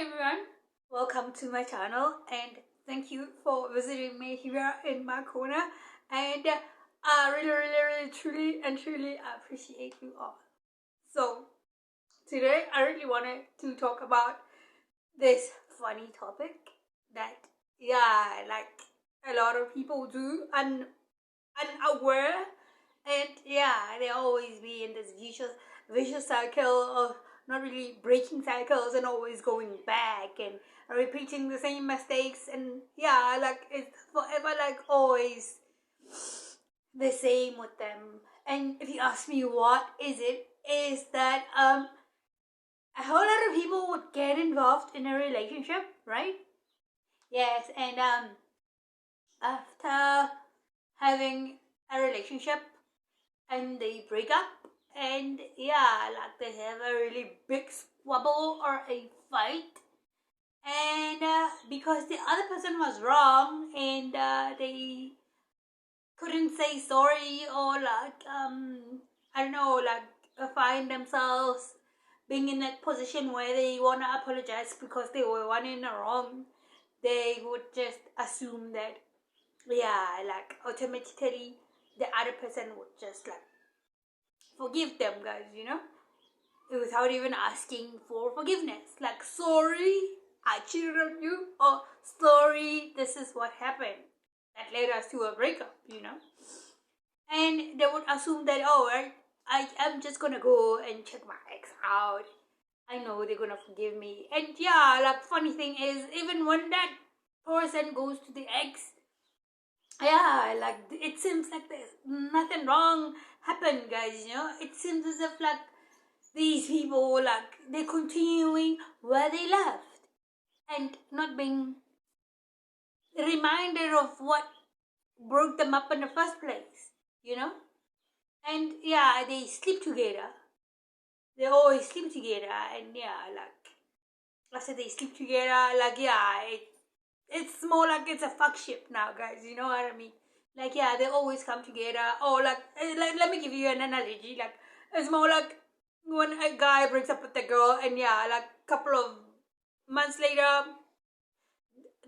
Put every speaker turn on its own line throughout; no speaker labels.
everyone, welcome to my channel and thank you for visiting me here in my corner, and I really truly appreciate you all. So today I really wanted to talk about this funny topic that like a lot of people do unaware, and they always be in this vicious cycle of not really breaking cycles and always going back and repeating the same mistakes, and like it's forever, like always the same with them. And if you ask me what is that a whole lot of people would get involved in a relationship, right? Yes, and after having a relationship and they break up, and like they have a really big squabble or a fight, and because the other person was wrong, and they couldn't say sorry, or like I don't know, like find themselves being in that position where they want to apologize because they were one in the wrong, they would just assume that like automatically the other person would just like forgive them, guys, without even asking for forgiveness. Like, sorry, I cheated on you, or sorry, this is what happened that led us to a breakup, And they would assume that, I'm just gonna go and check my ex out. I know they're gonna forgive me. And like, funny thing is, even when that person goes to the ex, like it seems like there's nothing wrong happened, guys, It seems as if like these people, like, they're continuing where they left and not being reminded of what broke them up in the first place, And they sleep together. They always sleep together, and like after they sleep together, like it's more like it's a fuck ship now, guys. You know what I mean? Like they always come together. Or like let me give you an analogy. Like it's more like when a guy breaks up with a girl, and like a couple of months later,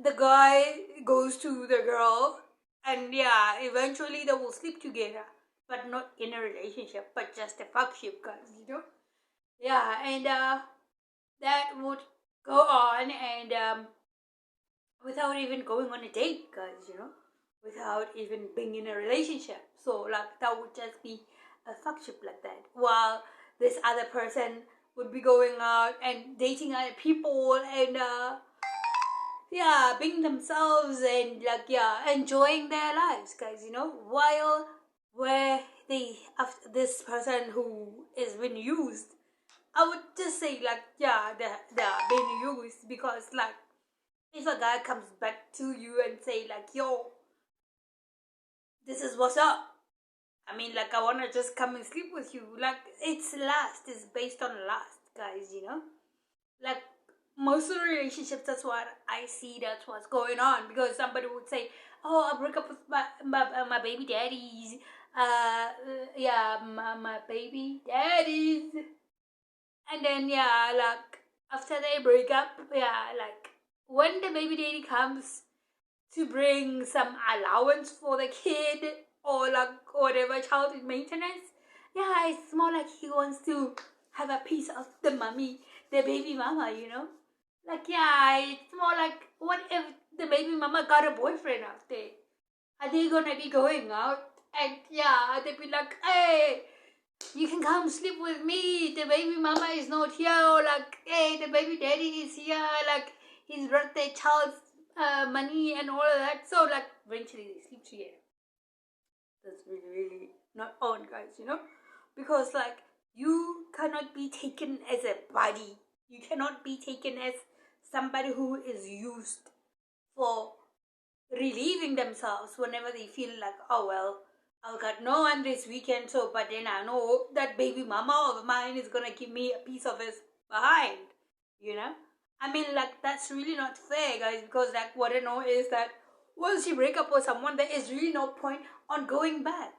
the guy goes to the girl, and eventually they will sleep together, but not in a relationship, but just a fuck ship, guys. And that would go on, and without even going on a date, guys, without even being in a relationship. So like that would just be a fuckship like that, while this other person would be going out and dating other people, and being themselves, and like enjoying their lives, guys, while where they, after this person who is being used, I would just say like they're being used, because like if a guy comes back to you and say like, yo, this is what's up, I mean, like, I want to just come and sleep with you, like it's based on lust, guys, like most of the relationships, that's what I see, that's what's going on. Because somebody would say, oh, I broke up with my baby daddies, my baby daddies, and then like after they break up, like when the baby daddy comes to bring some allowance for the kid, or like whatever, child maintenance, it's more like he wants to have a piece of the mommy, the baby mama, like it's more like, what if the baby mama got a boyfriend out there? Are they gonna be going out? And they'd be like, hey, you can come sleep with me, the baby mama is not here, or like, hey, the baby daddy is here, like he's brought their child's money and all of that. So like eventually they sleep together. That's really not on, guys, because like you cannot be taken as a body, you cannot be taken as somebody who is used for relieving themselves whenever they feel like, oh well, I've got no one this weekend, so but then I know that baby mama of mine is gonna give me a piece of his behind, I mean, like, that's really not fair, guys, because like what I know is that once you break up with someone, there is really no point on going back.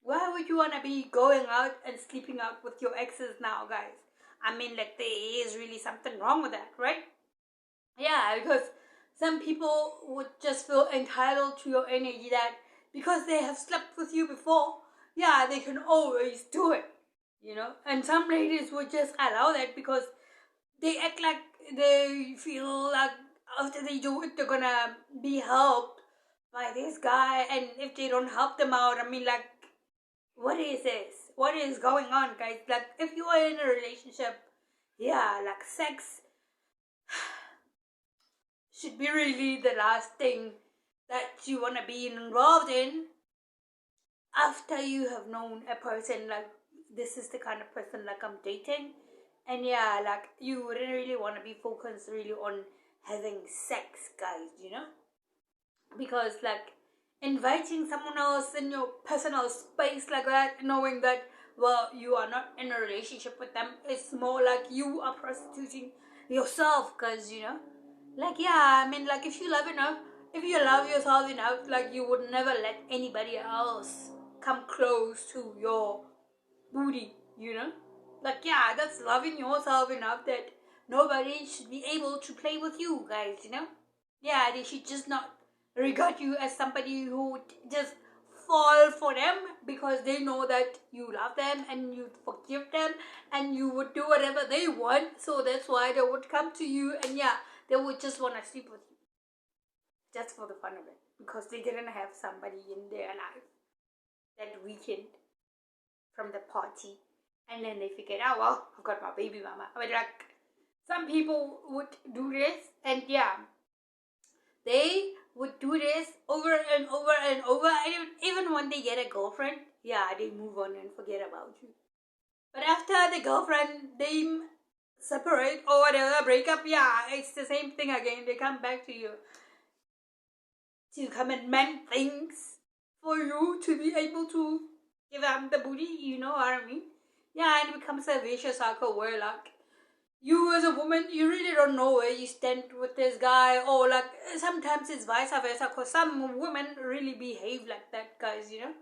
Why would you wanna be going out and sleeping out with your exes now, guys? I mean, like, there is really something wrong with that, right? because some people would just feel entitled to your energy that because they have slept with you before, yeah, they can always do it, you know. And some ladies would just allow that because they act like they feel like after they do it, they're gonna be helped by this guy. And if they don't help them out, I mean, like, what is this? What is going on, guys? Like, if you are in a relationship, yeah, like sex should be really the last thing that you want to be involved in after you have known a person. Like, this is the kind of person like I'm dating, and yeah, like you wouldn't really want to be focused really on having sex, guys, you know, because like inviting someone else in your personal space like that, knowing that, well, you are not in a relationship with them, it's more like you are prostituting yourself, because, you know, like, yeah, I mean, like, if you love yourself enough, like, you would never let anybody else come close to your booty, you know? Like, yeah, that's loving yourself enough that nobody should be able to play with you, guys, you know? Yeah, they should just not regard you as somebody who would just fall for them because they know that you love them and you forgive them and you would do whatever they want. So that's why they would come to you, and yeah, they would just want to sleep with you just for the fun of it, because they didn't have somebody in their life that weekend from the party, and then they figured out, well, I've got my baby mama. I mean, like, some people would do this, and yeah, they would do this over and over and over, and even when they get a girlfriend, yeah, they move on and forget about you. But after the girlfriend, they separate or whatever, break up, yeah, it's the same thing again. They come back to you to come and mend things for you to be able to give them the booty, you know what I mean? Yeah, and it becomes a vicious cycle where, like, you as a woman, you really don't know where you stand with this guy, or like sometimes it's vice versa, because some women really behave like that, guys, you know.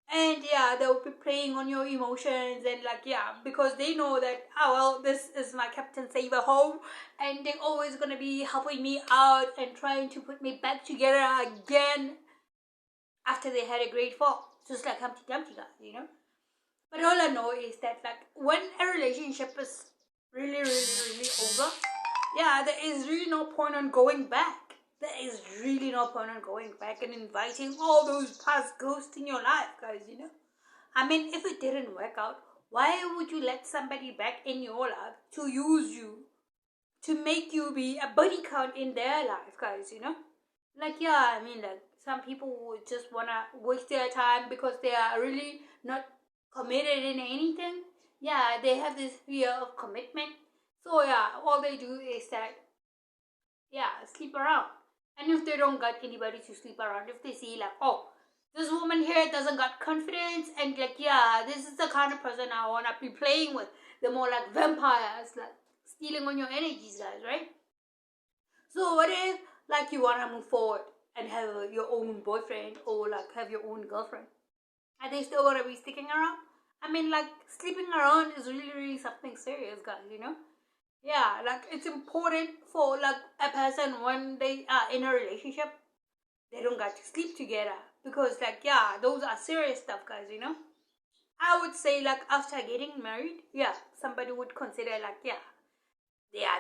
And yeah, they'll be playing on your emotions, and like, yeah, because they know that, oh well, this is my Captain Saver home, and they're always gonna be helping me out and trying to put me back together again after they had a great fall, just like Humpty Dumpty, guys, you know. But all I know is that, like, when a relationship is really over, yeah, there is really no point on going back. There is really no point on going back and inviting all those past ghosts in your life, guys, you know. I mean, if it didn't work out, why would you let somebody back in your life to use you, to make you be a body count in their life, guys, you know? Like, yeah, I mean, like, some people would just want to waste their time because they are really not committed in anything. Yeah, they have this fear of commitment. So yeah, all they do is that, yeah, sleep around. And if they don't got anybody to sleep around, if they see like, oh, this woman here doesn't got confidence, and like, yeah, this is the kind of person I want to be playing with. They're more like vampires, like stealing on your energies, guys, right? So what if, like, you want to move forward and have your own boyfriend, or like have your own girlfriend? Are they still going to be sticking around? I mean, like, sleeping around is really something serious, guys, you know? Yeah, like, it's important for, like, a person when they are in a relationship, they don't got to sleep together. Because, like, yeah, those are serious stuff, guys, you know? I would say, like, after getting married, yeah, somebody would consider, like, yeah,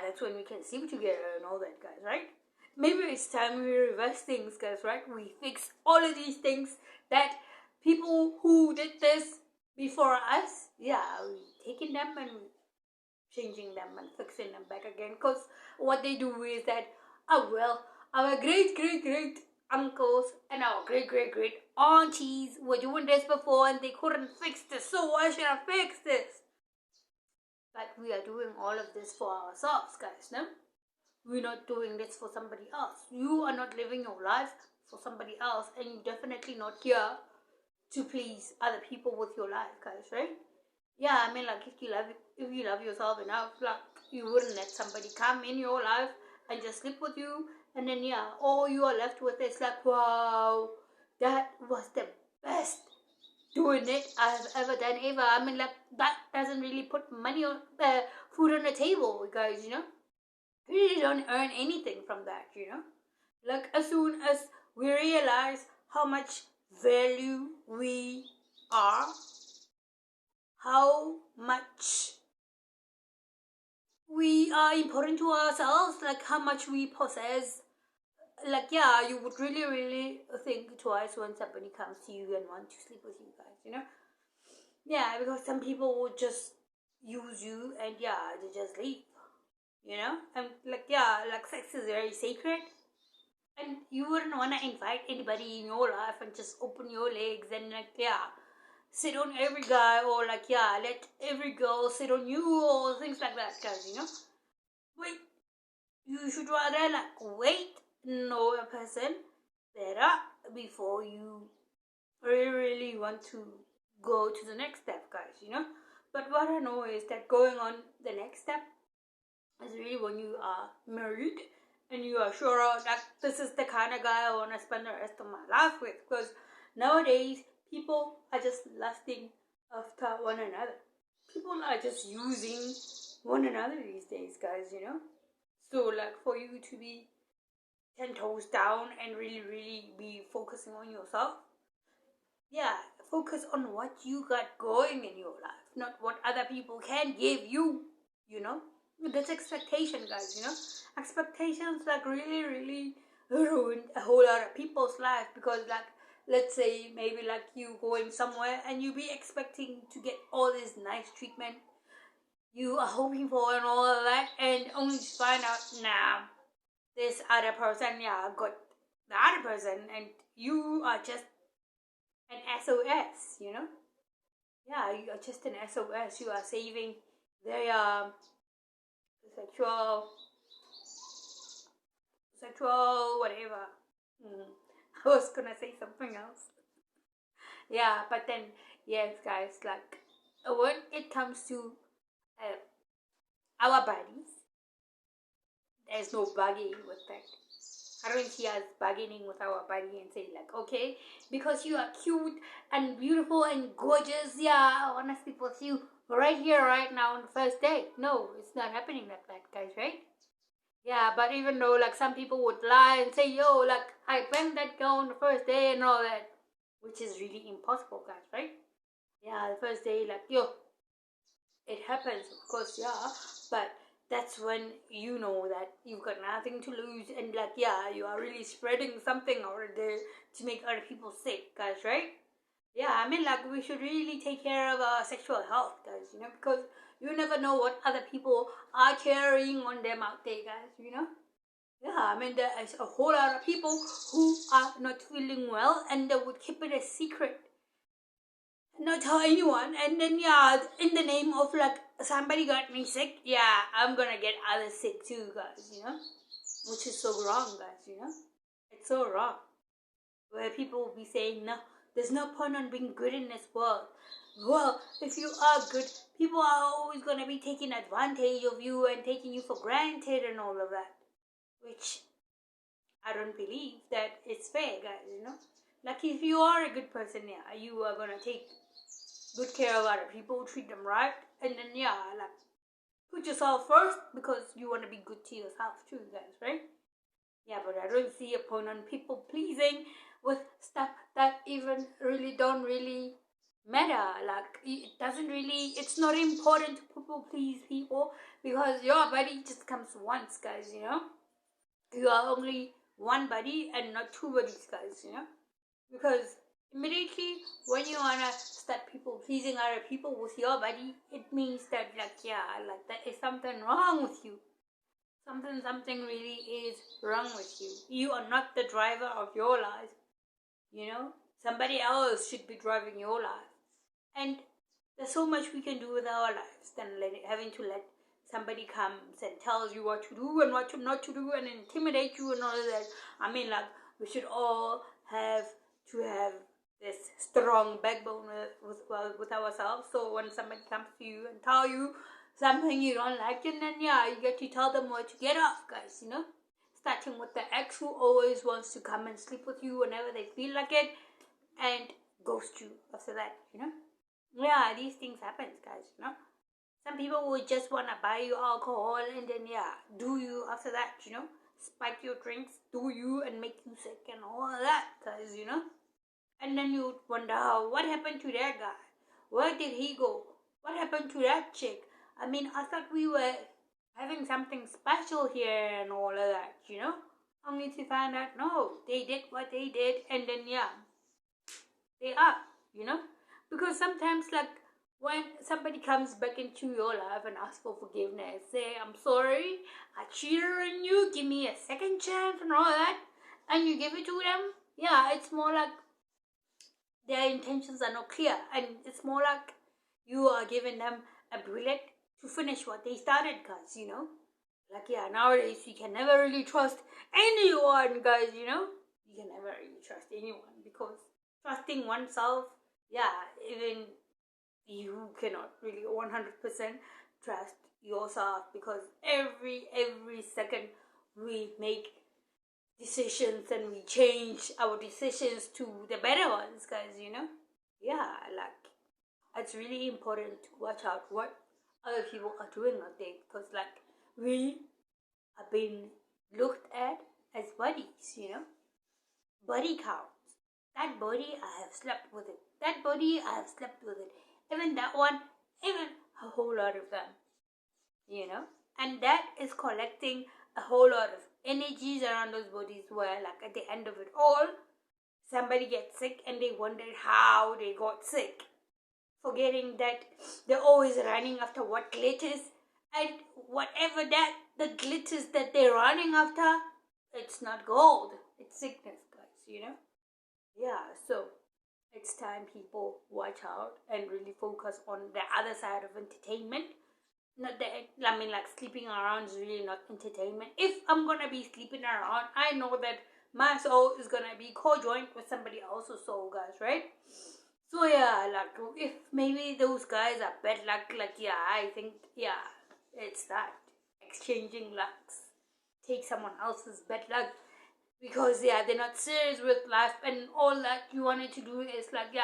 that's when we can sleep together and all that, guys, right? Maybe it's time we reverse things, guys, right? We fix all of these things that people who did this before us, yeah, we taking them and changing them and fixing them back again. Because what they do is that, oh well, our great uncles and our great aunties were doing this before and they couldn't fix this, so why should I fix this? But we are doing all of this for ourselves, guys, no? We're not doing this for somebody else. You are not living your life for somebody else, and you're definitely not here to please other people with your life, guys, right? Yeah, I mean, like, if you love yourself enough, like, you wouldn't let somebody come in your life and just sleep with you, and then, yeah, all you are left with is like, wow, that was the best doing it I've ever done ever. I mean, like, that doesn't really put money on food on the table, guys, you know? really don't earn anything from that, you know. Like, as soon as we realize how much value we are, how much we are important to ourselves, like how much we possess, like, yeah, you would really, really think twice when somebody comes to you and want to sleep with you guys, you know. Yeah, because some people would just use you and yeah, they just leave, you know. And like, yeah, like sex is very sacred, and you wouldn't want to invite anybody in your life and just open your legs and like, yeah, sit on every guy, or like, yeah, let every girl sit on you, or things like that, guys, you know. Wait, you should rather like know a person better before you really, really want to go to the next step, guys, you know. But what I know is that going on the next step is really when you are married and you are sure that this is the kind of guy I want to spend the rest of my life with. Because nowadays, people are just lusting after one another. People are just using one another these days, guys, you know. So, like, for you to be 10 toes down and really, really be focusing on yourself, yeah, focus on what you got going in your life, not what other people can give you, you know. That's expectation, guys, you know. Expectations like really, really ruin a whole lot of people's life, because like, let's say maybe like you going somewhere and you be expecting to get all this nice treatment you are hoping for and all of that, and only to find out, nah, this other person, yeah, got the other person, and you are just an SOS, you know? Yeah, you are just an SOS. You are saving their sexual, whatever. I was gonna say something else. Yeah, but then, yes, guys, like, when it comes to uh, our bodies, there's no bargaining with that. I don't see us bargaining with our body and say like, okay, because you are cute and beautiful and gorgeous, yeah, I want to sleep with you right here, right now on the first date. No, it's not happening like that, guys, right? Yeah, but even though like some people would lie and say, yo, like I banged that girl on the first day and all that, which is really impossible, guys, right? Yeah, the first day, like, yo, it happens, of course, yeah, but that's when you know that you've got nothing to lose, and like, yeah, you are really spreading something over there to make other people sick, guys, right? Yeah, I mean, like, we should really take care of our sexual health, guys, you know, because you never know what other people are carrying on them out there, guys, you know. Yeah, I mean, there is a whole lot of people who are not feeling well and they would keep it a secret, not tell anyone, and then yeah, in the name of like somebody got me sick, yeah, I'm gonna get others sick too, guys, you know, which is so wrong, guys, you know. It's so wrong, where people will be saying, no, there's no point on being good in this world. Well, if you are good, people are always gonna be taking advantage of you and taking you for granted and all of that, which I don't believe that it's fair, guys, you know. Like, if you are a good person, yeah, you are gonna take good care of other people, treat them right, and then yeah, like, put yourself first because you want to be good to yourself too, guys, right? Yeah, but I don't see a point on people pleasing with stuff that even really don't really matter. Like, it doesn't really, it's not important to people please people, because your body just comes once, guys, you know. You are only one body and not two bodies, guys, you know. Because immediately when you wanna start people pleasing other people with your body, it means that like, yeah, like there is something wrong with you. Something really is wrong with you. You are not the driver of your life. You know? Somebody else should be driving your life. And there's so much we can do with our lives than having to let somebody comes and tells you what to do and what to not to do and intimidate you and all of that. I mean, like, we should all have to have this strong backbone with ourselves. So when somebody comes to you and tell you something you don't like, and then yeah, you get to tell them what to get off, guys, you know. Starting with the ex who always wants to come and sleep with you whenever they feel like it and ghost you after that, you know. Yeah, these things happen, guys, you know. Some people will just want to buy you alcohol and then, do you after that, spike your drinks, do you, and make you sick and all that, guys, And then you wonder, what happened to that guy? Where did he go? What happened to that chick? I mean, I thought we were having something special here and all of that, Only to find out, no, they did what they did, and then, they are, Because sometimes, like, when somebody comes back into your life and asks for forgiveness, say, I'm sorry, I cheated on you, give me a second chance and all that, and you give it to them, it's more like their intentions are not clear, and it's more like you are giving them a bullet to finish what they started, guys, Like, nowadays you can never really trust anyone, guys, You can never really trust anyone, because trusting oneself, even you cannot really 100% trust yourself, because every second we make decisions and we change our decisions to the better ones, guys, like, it's really important to watch out what other people are doing out there, because, like, we are being looked at as buddies, Buddy counts. That body, I have slept with it. That body, I have slept with it. Even that one, even a whole lot of them, And that is collecting a whole lot of energies around those bodies, where, like, at the end of it all, somebody gets sick and they wondered how they got sick. Forgetting that they're always running after what glitters, and whatever the glitters that they're running after, it's not gold, it's sickness, guys, So it's time people watch out and really focus on the other side of entertainment. Not that, like, sleeping around is really not entertainment. If I'm gonna be sleeping around, I know that my soul is gonna be co-joined with somebody else's soul, guys, right? So like, if maybe those guys are bad luck, like, I think, it's that. Exchanging lucks. Take someone else's bad luck. Because, they're not serious with life, and all that you wanted to do is, like,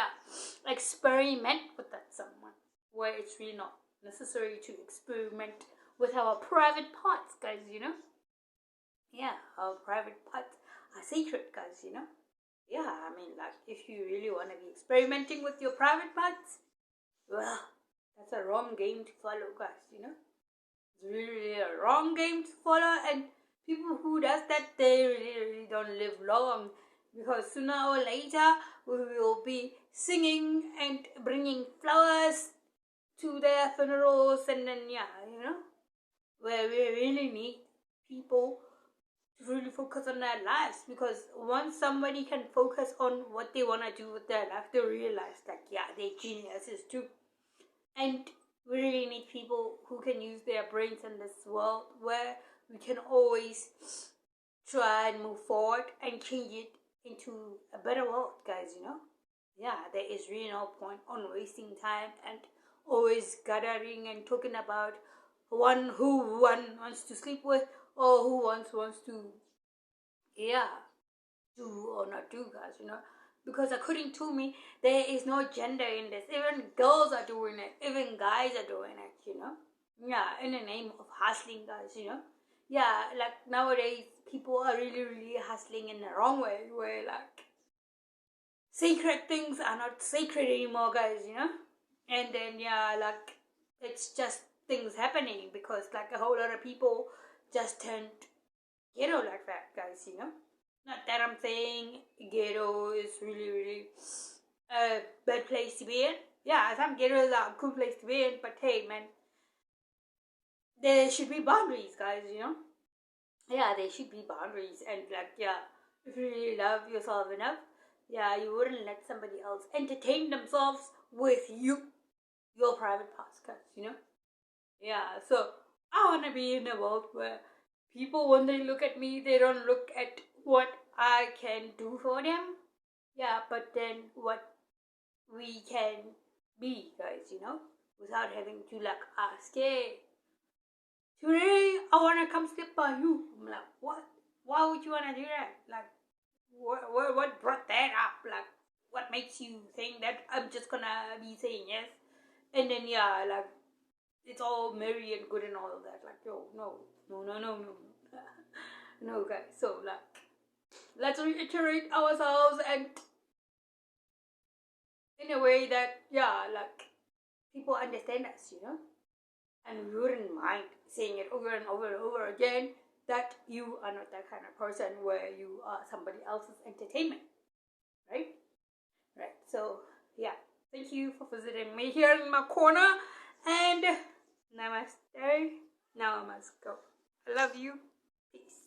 experiment with that someone, where it's really not necessary to experiment with our private parts, guys, Our private parts are sacred, guys, I mean, like, if you really want to be experimenting with your private parts, well, that's a wrong game to follow, guys, It's really a wrong game to follow, and people who does that, they really don't live long, because sooner or later we will be singing and bringing flowers to their funerals, and then where we really need people to really focus on their lives, because once somebody can focus on what they want to do with their life, they realize that they're geniuses too. And we really need people who can use their brains in this world, where we can always try and move forward and change it into a better world, guys, There is really no point on wasting time and always gathering and talking about who one wants to sleep with, or who wants to, do or not do, guys, Because according to me, there is no gender in this. Even girls are doing it. Even guys are doing it, in the name of hustling, guys, like, nowadays, people are really, really hustling in the wrong way, where, like, sacred things are not sacred anymore, guys, And then, like, it's just things happening, because, like, a whole lot of people just turned ghetto like that, guys, Not that I'm saying ghetto is really, really a bad place to be in. Some ghettos are a good place to be in, but hey, man, there should be boundaries, guys, there should be boundaries, and, like, if you really love yourself enough, you wouldn't let somebody else entertain themselves with your private parts, guys, So I want to be in a world where people, when they look at me, they don't look at what I can do for them, but then what we can be, guys, without having to, like, ask, hey, today I want to come sleep by you. I'm like, what? Why would you want to do that? Like, what brought that up? Like, what makes you think that I'm just gonna be saying yes? And then, like, it's all merry and good and all of that. Like, yo, no. No, guys. So, like, let's reiterate ourselves and in a way that, yeah, like, people understand us, and we wouldn't mind saying it over and over and over again that you are not that kind of person where you are somebody else's entertainment, right? Right. So, yeah. Thank you for visiting me here in my corner, and namaste. Now I must go. I love you. Peace.